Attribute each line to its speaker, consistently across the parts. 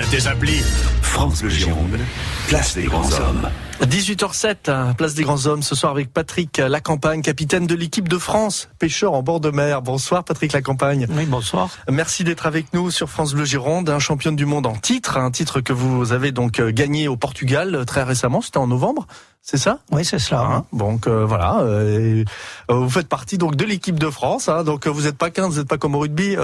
Speaker 1: Tes applis. France Bleu Gironde, place des grands hommes.
Speaker 2: 18h07, place des grands hommes, ce soir avec Patrick Lacampagne, capitaine de l'équipe de France, pêcheur en bord de mer. Bonsoir Patrick Lacampagne.
Speaker 3: Oui, bonsoir.
Speaker 2: Merci d'être avec nous sur France Bleu Gironde, championne du monde en titre, un titre que vous avez donc gagné au Portugal très récemment, c'était en novembre. C'est ça ?
Speaker 3: Oui, c'est cela.
Speaker 2: Donc voilà, vous faites partie donc de l'équipe de France. Donc vous n'êtes pas 15, vous n'êtes pas comme au rugby.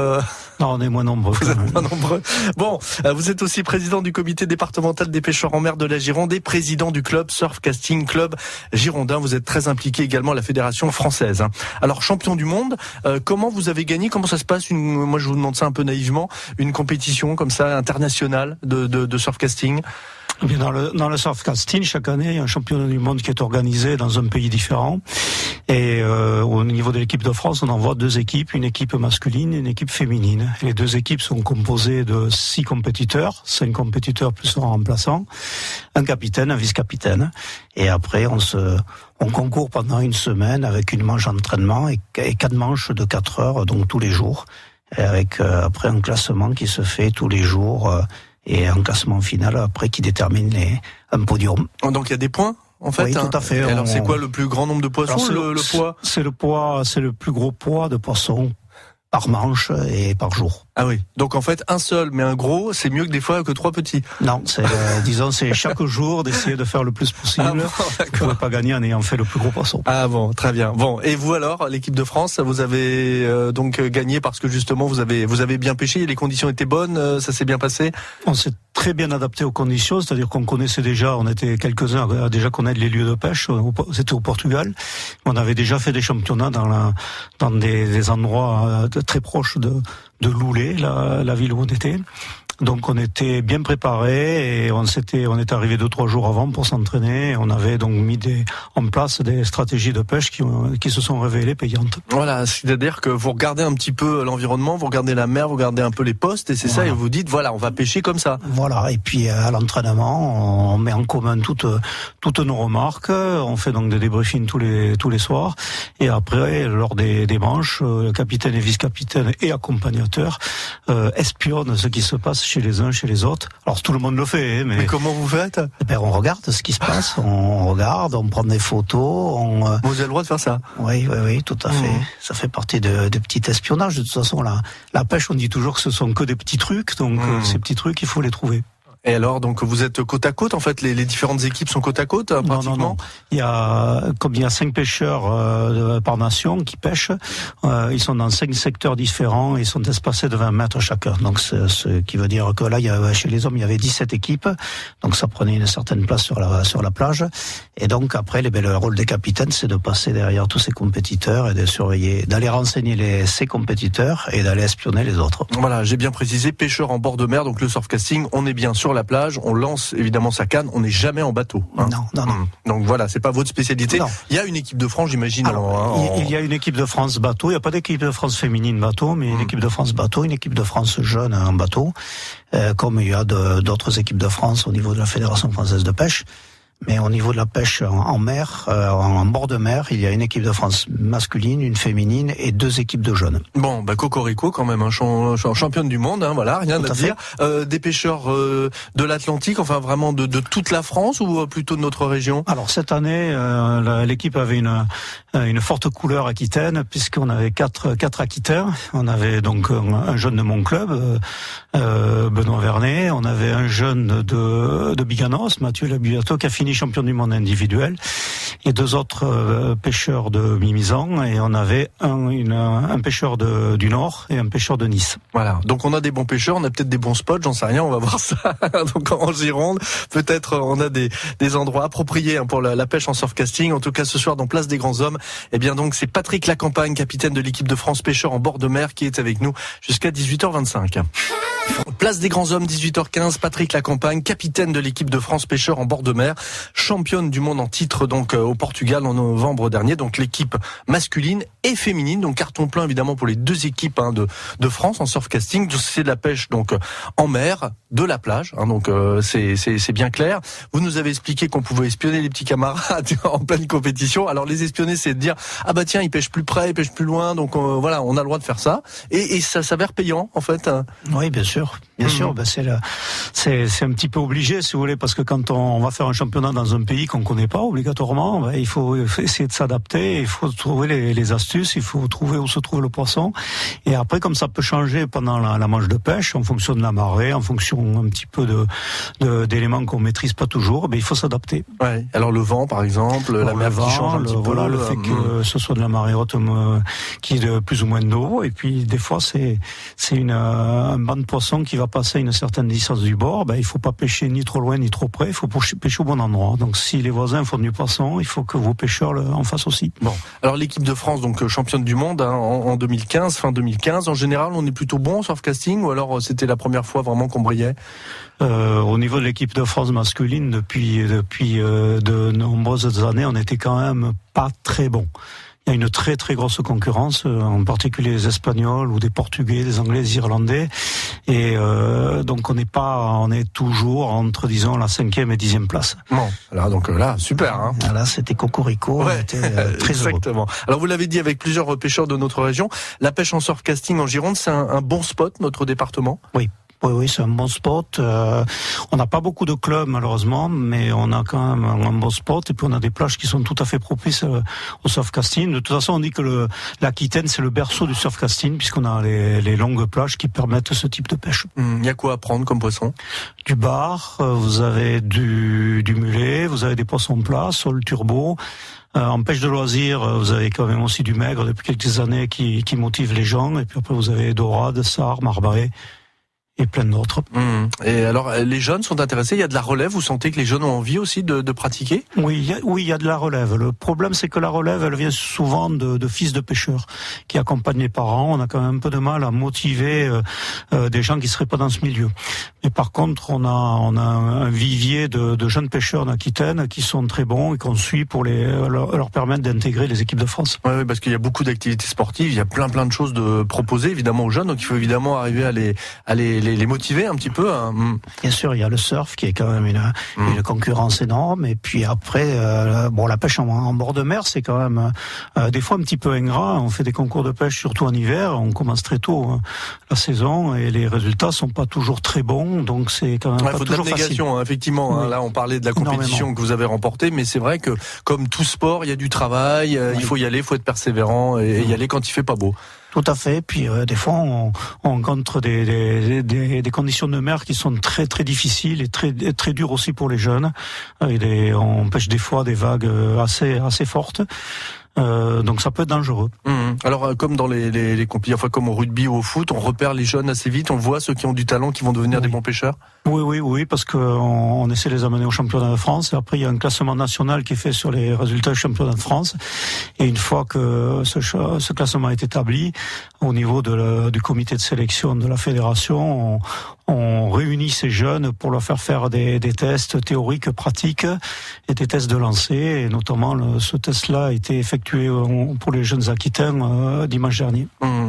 Speaker 3: Non, on est moins nombreux.
Speaker 2: Vous êtes moins nombreux. Bon, vous êtes aussi président du comité départemental des pêcheurs en mer de la Gironde et président du club Surf Casting Club Girondin. Vous êtes très impliqué également à la fédération française. Alors champion du monde, comment vous avez gagné ? Comment ça se passe ? Moi je vous demande ça un peu naïvement, une compétition comme ça internationale de surf casting.
Speaker 3: Bien, dans le surfcasting, chaque année, il y a un championnat du monde qui est organisé dans un pays différent. Et au niveau de l'équipe de France, on envoie 2 équipes, une équipe masculine et une équipe féminine. Et les 2 équipes sont composées de 6 compétiteurs, 5 compétiteurs plus un remplaçant, un capitaine, un vice-capitaine. Et après, on concourt pendant une semaine avec une manche d'entraînement et 4 manches de 4 heures, donc tous les jours. Et avec après un classement qui se fait tous les jours. Et un classement final après qui détermine un podium.
Speaker 2: Donc il y a des points en fait.
Speaker 3: Oui, tout à fait.
Speaker 2: Et alors c'est quoi le plus grand nombre de poissons ?
Speaker 3: Alors,
Speaker 2: le poids ?
Speaker 3: C'est le plus gros poids de poissons par manche et par jour.
Speaker 2: Ah oui. Donc en fait un seul mais un gros, c'est mieux que des fois que 3 petits.
Speaker 3: Non, c'est chaque jour d'essayer de faire le plus possible.
Speaker 2: Ah bon,
Speaker 3: vous ne pouvez pas gagner en ayant fait le plus gros poisson.
Speaker 2: Ah bon, très bien. Bon, et vous alors, l'équipe de France, vous avez donc gagné parce que justement vous avez bien pêché, les conditions étaient bonnes, ça s'est bien passé.
Speaker 3: On s'est très bien adapté aux conditions, c'est-à-dire qu'on connaissait déjà, on était quelques-uns à déjà connaître les lieux de pêche. C'était au Portugal. On avait déjà fait des championnats dans des endroits très proches de Loulé, la ville où on était. Donc on était bien préparés et on est arrivé 2-3 jours avant pour s'entraîner. On avait donc mis en place des stratégies de pêche qui se sont révélées payantes.
Speaker 2: Voilà, c'est-à-dire que vous regardez un petit peu l'environnement, vous regardez la mer, vous regardez un peu les postes et c'est ça, et vous dites voilà, on va pêcher comme ça.
Speaker 3: Voilà, et puis à l'entraînement, on met en commun toutes nos remarques. On fait donc des débriefings tous les soirs et après lors des manches, le capitaine et vice-capitaine et accompagnateurs espionnent ce qui se passe chez les uns, chez les autres. Alors tout le monde le fait, mais
Speaker 2: comment vous faites ?
Speaker 3: On regarde ce qui se passe, on prend des photos.
Speaker 2: Vous avez le droit de faire ça ?
Speaker 3: Oui, tout à fait. Ça fait partie de petits espionnages. De toute façon, la pêche, on dit toujours que ce sont que des petits trucs, donc ces petits trucs, il faut les trouver.
Speaker 2: Et alors, donc vous êtes côte à côte, en fait, les différentes équipes sont côte à côte, pratiquement.
Speaker 3: Non. Il y a 5 pêcheurs par nation qui pêchent. Ils sont dans 5 secteurs différents et ils sont espacés de 20 mètres chacun. Donc, ce qui veut dire que là, chez les hommes, il y avait 17 équipes. Donc, ça prenait une certaine place sur la plage. Et donc, après, le rôle des capitaines, c'est de passer derrière tous ces compétiteurs et de surveiller, d'aller renseigner ces compétiteurs et d'aller espionner les autres.
Speaker 2: Voilà, j'ai bien précisé, pêcheur en bord de mer, donc le surfcasting, on est bien sur la plage, on lance évidemment sa canne, on n'est jamais en bateau.
Speaker 3: Non.
Speaker 2: Donc voilà, c'est pas votre spécialité.
Speaker 3: Non.
Speaker 2: Il y a une équipe de France, j'imagine.
Speaker 3: Il y a une équipe de France bateau, il n'y a pas d'équipe de France féminine bateau, mais une équipe de France bateau, une équipe de France jeune en bateau, comme il y a d'autres équipes de France au niveau de la Fédération française de pêche. Mais au niveau de la pêche en mer, en bord de mer, il y a une équipe de France masculine, une féminine et 2 équipes de jeunes.
Speaker 2: Bon, cocorico quand même, championne du monde, voilà, rien à dire. Des pêcheurs de l'Atlantique, enfin vraiment de toute la France ou plutôt de notre région ? Alors
Speaker 3: cette année, l'équipe avait une forte couleur aquitaine puisqu'on avait 4 Aquitains. On avait donc un jeune de mon club, Benoît Vernet. On avait un jeune de Biganos, Mathieu Labuato, qui a fini champion du monde individuel, et 2 autres pêcheurs de Mimizan, et on avait un pêcheur du Nord et un pêcheur de Nice.
Speaker 2: Voilà, donc on a des bons pêcheurs, on a peut-être des bons spots, j'en sais rien, on va voir ça. Donc en Gironde, peut-être on a des endroits appropriés pour la pêche en surfcasting. En tout cas ce soir dans Place des Grands Hommes, bien donc c'est Patrick Lacampagne, capitaine de l'équipe de France pêcheur en bord de mer, qui est avec nous jusqu'à 18h25. Place des Grands Hommes, 18h15, Patrick Lacampagne, capitaine de l'équipe de France pêcheur en bord de mer, championne du monde en titre donc au Portugal en novembre dernier, donc l'équipe masculine et féminine, donc carton plein évidemment pour les 2 équipes de France en surfcasting. C'est de la pêche donc en mer, de la plage, donc c'est bien clair. Vous nous avez expliqué qu'on pouvait espionner les petits camarades en pleine compétition. Alors les espionner, c'est de dire ah bah tiens, ils pêchent plus près, ils pêchent plus loin, donc voilà, on a le droit de faire ça, et ça s'avère payant en fait.
Speaker 3: Oui, bien sûr. Bien sûr, c'est un petit peu obligé, si vous voulez, parce que quand on va faire un championnat dans un pays qu'on connaît pas obligatoirement, il faut essayer de s'adapter, il faut trouver les astuces, il faut trouver où se trouve le poisson. Et après, comme ça peut changer pendant la manche de pêche, en fonction de la marée, en fonction un petit peu d'éléments qu'on maîtrise pas toujours, il faut s'adapter.
Speaker 2: Ouais. Alors le vent, par exemple, la mer qui change un petit peu.
Speaker 3: Voilà, le fait que ce soit de la marée haute qui est de plus ou moins d'eau, et puis des fois c'est un banc de poissons qui va passer une certaine distance du bord. Il faut pas pêcher ni trop loin ni trop près, il faut pêcher au bon endroit. Donc si les voisins font du poisson, il faut que vos pêcheurs en fassent aussi.
Speaker 2: Bon, alors l'équipe de France, donc championne du monde en 2015, fin 2015, en général on est plutôt bon en surfcasting, ou alors c'était la première fois vraiment qu'on brillait?
Speaker 3: Au niveau de l'équipe de France masculine, depuis de nombreuses années, on était quand même pas très bon. Il y a une très très grosse concurrence, en particulier les Espagnols ou des Portugais, des Anglais, des Irlandais, et donc on est toujours entre, disons, la 5e et 10e place.
Speaker 2: Bon, alors donc là, super. Hein.
Speaker 3: Là, c'était cocorico,
Speaker 2: ouais,
Speaker 3: on était très
Speaker 2: exactement.
Speaker 3: heureux.
Speaker 2: Alors vous l'avez dit avec plusieurs pêcheurs de notre région, la pêche en surfcasting en Gironde, c'est un bon spot, notre département.
Speaker 3: Oui. Oui, c'est un bon spot. On n'a pas beaucoup de clubs malheureusement, mais on a quand même un bon spot. Et puis on a des plages qui sont tout à fait propices au surfcasting. De toute façon, on dit que l'Aquitaine, c'est le berceau du surfcasting, puisqu'on a les longues plages qui permettent ce type de pêche.
Speaker 2: Il y a quoi à prendre comme poisson?
Speaker 3: Du bar, vous avez du mulet, vous avez des poissons plats, sol turbo. En pêche de loisirs, vous avez quand même aussi du maigre depuis quelques années qui motive les gens. Et puis après, vous avez dorade, sard, marbré et plein d'autres.
Speaker 2: Et alors, les jeunes sont intéressés? Il y a de la relève? Vous sentez que les jeunes ont envie aussi de pratiquer?
Speaker 3: Oui, il y a de la relève. Le problème, c'est que la relève, elle vient souvent de fils de pêcheurs qui accompagnent les parents. On a quand même un peu de mal à motiver des gens qui seraient pas dans ce milieu. Mais par contre, on a un vivier de jeunes pêcheurs d'Aquitaine qui sont très bons et qu'on suit pour leur permettre d'intégrer les équipes de France.
Speaker 2: Oui, parce qu'il y a beaucoup d'activités sportives, il y a plein de choses de proposer évidemment aux jeunes, donc il faut évidemment arriver à les motiver un petit peu.
Speaker 3: Bien sûr, il y a le surf qui est quand même une concurrence énorme, et puis après, la pêche en bord de mer, c'est quand même des fois un petit peu ingrat. On fait des concours de pêche surtout en hiver, on commence très tôt la saison et les résultats sont pas toujours très bons, donc c'est quand même pas toujours facile.
Speaker 2: Effectivement. Oui. Là, on parlait de la compétition que vous avez remportée, mais c'est vrai que comme tout sport, il y a du travail, il faut y aller, il faut être persévérant et y aller quand il fait pas beau.
Speaker 3: Tout à fait. Puis des fois, on rencontre des conditions de mer qui sont très très difficiles et très très dures aussi pour les jeunes. On pêche des fois des vagues assez fortes. Donc ça peut être dangereux.
Speaker 2: Alors comme dans les compétitions, enfin comme au rugby ou au foot, on repère les jeunes assez vite, on voit ceux qui ont du talent qui vont devenir des bons pêcheurs.
Speaker 3: Oui, parce que on essaie de les amener au championnat de France. Et après, il y a un classement national qui est fait sur les résultats du championnat de France. Et une fois que ce classement est établi, au niveau du comité de sélection de la fédération, on réunit ces jeunes pour leur faire des tests théoriques, pratiques et des tests de lancer. Et notamment, ce test-là a été effectué pour les jeunes Aquitains dimanche dernier.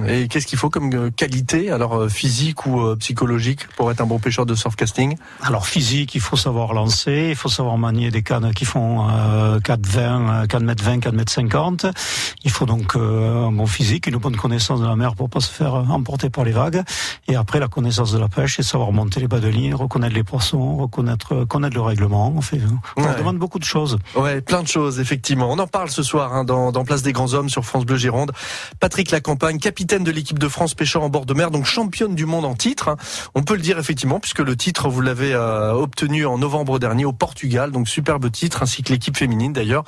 Speaker 2: Et qu'est-ce qu'il faut comme qualité, alors physique ou psychologique, pour être un bon pêcheur de surfcasting?
Speaker 3: Alors physique, il faut savoir lancer, il faut savoir manier des cannes qui font 4,20, 4,20 m, 4,50 m. Il faut donc un bon physique, une bonne connaissance de la mer pour pas se faire emporter par les vagues. Et après, la connaissance de la pêche et savoir monter les bas de ligne, reconnaître les poissons, connaître le règlement. On demande beaucoup de choses.
Speaker 2: Ouais, plein de choses, effectivement. On en parle ce soir dans Place des Grands Hommes sur France Bleu Gironde. Patrick Lacampagne, capitaine de l'équipe de France pêcheur en bord de mer, donc championne du monde en titre. On peut le dire effectivement, puisque le titre, vous l'avez obtenu en novembre dernier au Portugal. Donc superbe titre, ainsi que l'équipe féminine d'ailleurs.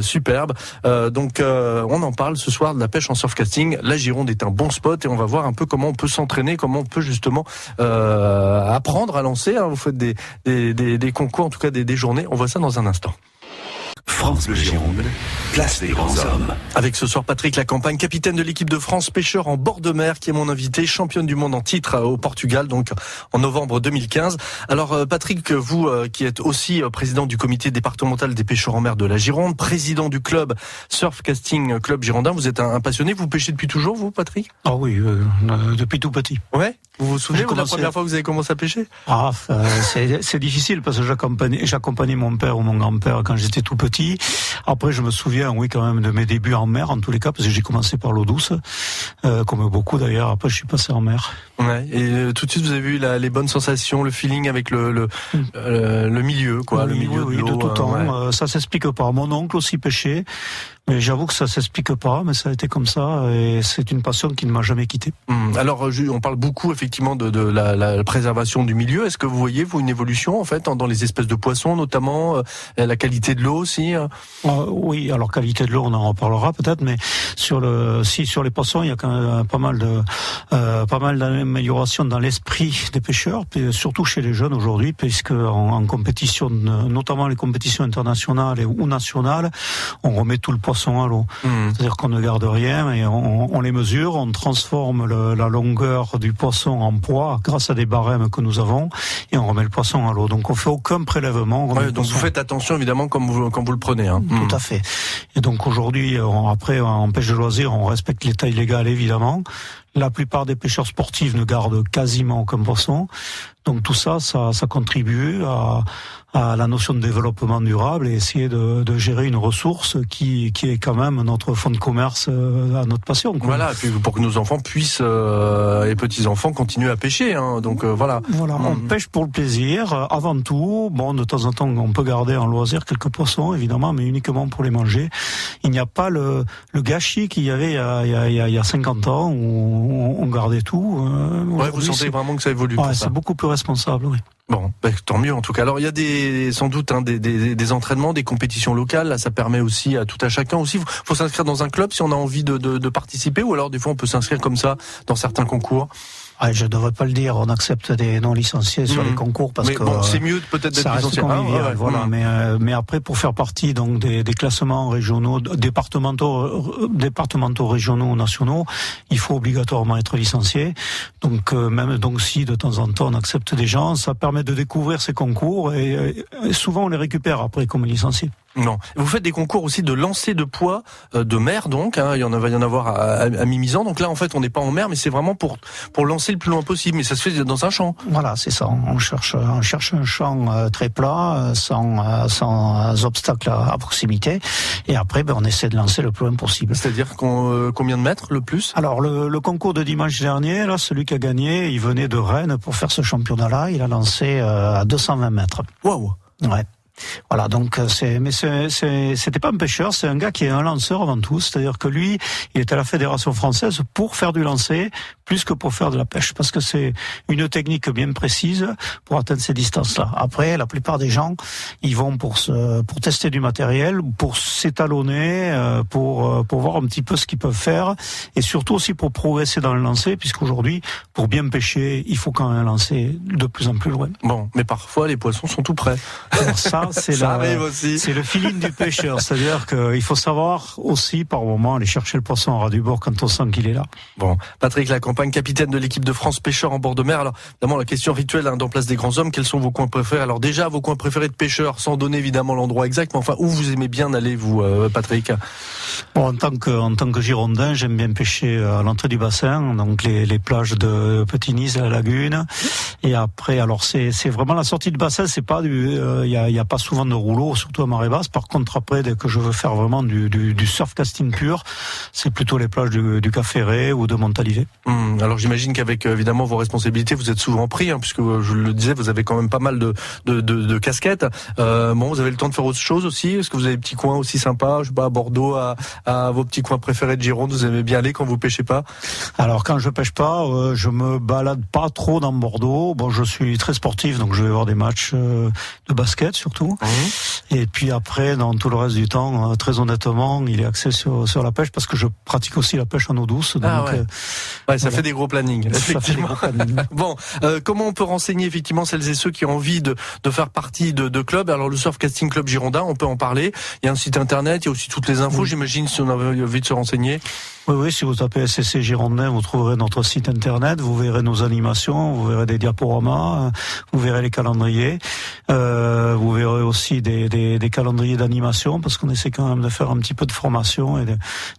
Speaker 2: Superbe. Donc on en parle ce soir de la pêche en surfcasting. La Gironde est un bon spot et on va voir un peu comment on peut s'entraîner, comment on peut justement apprendre à lancer. Vous faites des concours, en tout cas des journées. On voit ça dans un instant.
Speaker 1: France Bleu Gironde, place des grands hommes.
Speaker 2: Avec ce soir Patrick Lacampagne, capitaine de l'équipe de France pêcheur en bord de mer, qui est mon invité, championne du monde en titre au Portugal, donc en novembre 2015. Alors Patrick, vous qui êtes aussi président du comité départemental des pêcheurs en mer de la Gironde, président du club Surfcasting Club Girondin, vous êtes un passionné, vous pêchez depuis toujours, vous Patrick?
Speaker 3: Ah oui, depuis tout petit.
Speaker 2: Ouais. Vous vous souvenez de la première fois que vous avez commencé à pêcher?
Speaker 3: C'est difficile parce que j'accompagnais mon père ou mon grand-père quand j'étais tout petit. Après, je me souviens, oui, quand même, de mes débuts en mer, en tous les cas, parce que j'ai commencé par l'eau douce, comme beaucoup d'ailleurs. Après, je suis passé en mer.
Speaker 2: Ouais. Et tout de suite, vous avez vu les bonnes sensations, le feeling avec le milieu, quoi. Le milieu
Speaker 3: oui,
Speaker 2: de l'eau,
Speaker 3: de tout temps.
Speaker 2: Ouais.
Speaker 3: Ça s'explique pas. Mon oncle aussi pêchait. Mais j'avoue que ça s'explique pas, mais ça a été comme ça, et c'est une passion qui ne m'a jamais quitté.
Speaker 2: Alors, on parle beaucoup effectivement de la préservation du milieu. Est-ce que vous voyez, vous, une évolution en fait dans les espèces de poissons, notamment la qualité de l'eau aussi?
Speaker 3: Oui, alors qualité de l'eau, on en reparlera peut-être, mais sur les poissons, il y a quand même pas mal d'améliorations dans l'esprit des pêcheurs, surtout chez les jeunes aujourd'hui, puisque en compétition, notamment les compétitions internationales ou nationales, on remet tout le poisson à l'eau. C'est-à-dire qu'on ne garde rien et on les mesure, on transforme la longueur du poisson en poids grâce à des barèmes que nous avons et on remet le poisson à l'eau. Donc on fait aucun prélèvement.
Speaker 2: Donc vous faites attention évidemment quand vous le prenez. Hein.
Speaker 3: Tout à fait. Et donc aujourd'hui, après en pêche de loisir, on respecte les tailles légales évidemment. La plupart des pêcheurs sportifs ne gardent quasiment aucun poisson. Donc tout ça contribue à la notion de développement durable et essayer de gérer une ressource qui est quand même notre fonds de commerce à notre passion. Quoi.
Speaker 2: Voilà, et puis pour que nos enfants puissent et petits-enfants continuer à pêcher. Hein, donc voilà.
Speaker 3: Voilà, on pêche pour le plaisir avant tout. Bon, de temps en temps, on peut garder en loisir quelques poissons, évidemment, mais uniquement pour les manger. Il n'y a pas le gâchis qu'il y avait il y a 50 ans où on gardait tout.
Speaker 2: Ouais, vous sentez vraiment que ça évolue pour ça.
Speaker 3: C'est beaucoup plus responsable, oui.
Speaker 2: Bon, tant mieux en tout cas. Alors il y a sans doute des entraînements, des compétitions locales. Là, ça permet aussi à tout à chacun aussi. Faut s'inscrire dans un club si on a envie de participer, ou alors des fois on peut s'inscrire comme ça dans certains concours.
Speaker 3: Je devrais pas le dire, on accepte des non licenciés sur les concours parce que
Speaker 2: c'est mieux peut-être d'être licencié.
Speaker 3: Voilà, mais après pour faire partie donc des classements régionaux, départementaux, régionaux ou nationaux, il faut obligatoirement être licencié. Donc si de temps en temps on accepte des gens, ça permet de découvrir ces concours et souvent on les récupère après comme licenciés.
Speaker 2: Non. Vous faites des concours aussi de lancer de poids de mer, donc il va y en avoir à Mimizan. Donc là, en fait, on n'est pas en mer, mais c'est vraiment pour lancer le plus loin possible. Mais ça se fait dans un champ.
Speaker 3: Voilà, c'est ça. On cherche un champ très plat, sans obstacles à proximité. Et après, on essaie de lancer le plus loin possible.
Speaker 2: C'est-à-dire combien de mètres le plus?
Speaker 3: Alors le concours de dimanche dernier, là, celui qui a gagné, il venait de Rennes pour faire ce championnat-là. Il a lancé à 220 mètres.
Speaker 2: Waouh.
Speaker 3: Ouais. Voilà, donc c'était pas un pêcheur, c'est un gars qui est un lanceur avant tout, c'est-à-dire que lui, il est à la Fédération française pour faire du lancer plus que pour faire de la pêche, parce que c'est une technique bien précise pour atteindre ces distances-là. Après, la plupart des gens, ils vont pour tester du matériel, pour s'étalonner, pour voir un petit peu ce qu'ils peuvent faire, et surtout aussi pour progresser dans le lancer, puisqu'aujourd'hui, pour bien pêcher, il faut quand même lancer de plus en plus loin.
Speaker 2: Bon, mais parfois les poissons sont tout prêts.
Speaker 3: Alors ça
Speaker 2: arrive aussi.
Speaker 3: C'est le feeling du pêcheur, c'est-à-dire qu'il faut savoir aussi par moment aller chercher le poisson en ras du bord quand on sent qu'il est là.
Speaker 2: Bon, Patrick Lacampagne, capitaine de l'équipe de France pêcheur en bord de mer. Alors, évidemment, la question rituelle dans Place des Grands Hommes, quels sont vos coins préférés? Alors déjà, vos coins préférés de pêcheurs, sans donner évidemment l'endroit exact, mais enfin, où vous aimez bien aller, vous, Patrick?
Speaker 3: Bon, en tant que Girondin, j'aime bien pêcher à l'entrée du bassin, donc les plages de Petit-Nice, la lagune. Et après, alors c'est vraiment la sortie de bassin, c'est pas il y a pas souvent de rouleau, surtout à marée basse. Par contre, après, dès que je veux faire vraiment du surf casting pur, c'est plutôt les plages du Cap Ferret ou de Montalivet.
Speaker 2: Alors j'imagine qu'avec évidemment vos responsabilités, vous êtes souvent pris, puisque je le disais, vous avez quand même pas mal de casquettes. Bon, vous avez le temps de faire autre chose aussi. Est-ce que vous avez des petits coins aussi sympas, je sais pas, à Bordeaux, à vos petits coins préférés de Gironde, vous aimez bien aller quand vous pêchez pas?
Speaker 3: Alors quand je pêche pas, je me balade pas trop dans Bordeaux. Bon, je suis très sportif, donc je vais voir des matchs de basket surtout. Et puis après, dans tout le reste du temps, très honnêtement, il est axé sur la pêche parce que je pratique aussi la pêche en eau douce. Donc,
Speaker 2: ça fait des gros plannings, effectivement. Bon, comment on peut renseigner effectivement celles et ceux qui ont envie de faire partie de clubs? Alors le Surf Casting Club Girondin, on peut en parler. Il y a un site internet, il y a aussi toutes les infos, j'imagine, si on a envie de se renseigner.
Speaker 3: Oui, si vous tapez SCC Girondin, vous trouverez notre site internet, vous verrez nos animations, vous verrez des diaporamas, vous verrez les calendriers, vous verrez aussi des calendriers d'animation, parce qu'on essaie quand même de faire un petit peu de formation et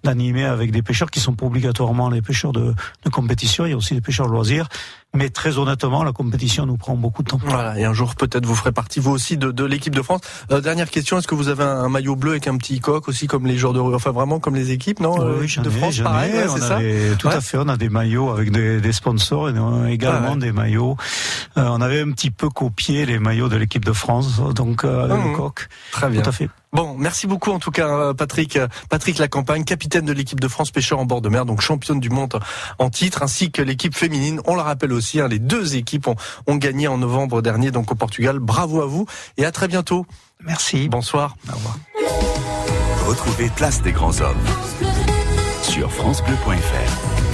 Speaker 3: d'animer avec des pêcheurs qui sont pas obligatoirement les pêcheurs de compétition, il y a aussi des pêcheurs de loisirs, Mais très honnêtement, la compétition nous prend beaucoup de temps.
Speaker 2: Voilà, et un jour peut-être vous ferez partie vous aussi de l'équipe de France. Dernière question, est-ce que vous avez un maillot bleu avec un petit coq aussi comme les joueurs de rugby, enfin vraiment comme les équipes, non?
Speaker 3: Oui,
Speaker 2: de France, pareil, c'est ça.
Speaker 3: Tout à fait, on a des maillots avec des sponsors et également des maillots. On avait un petit peu copié les maillots de l'équipe de France, donc avec le coq.
Speaker 2: Très bien.
Speaker 3: Tout à fait.
Speaker 2: Bon, merci beaucoup en tout cas Patrick Lacampagne, capitaine de l'équipe de France pêcheur en bord de mer, donc championne du monde en titre, ainsi que l'équipe féminine. On le rappelle aussi, les deux équipes ont gagné en novembre dernier donc au Portugal. Bravo à vous et à très bientôt.
Speaker 3: Merci.
Speaker 2: Bonsoir.
Speaker 3: Au revoir.
Speaker 1: Retrouvez Place des Grands Hommes sur francebleu.fr.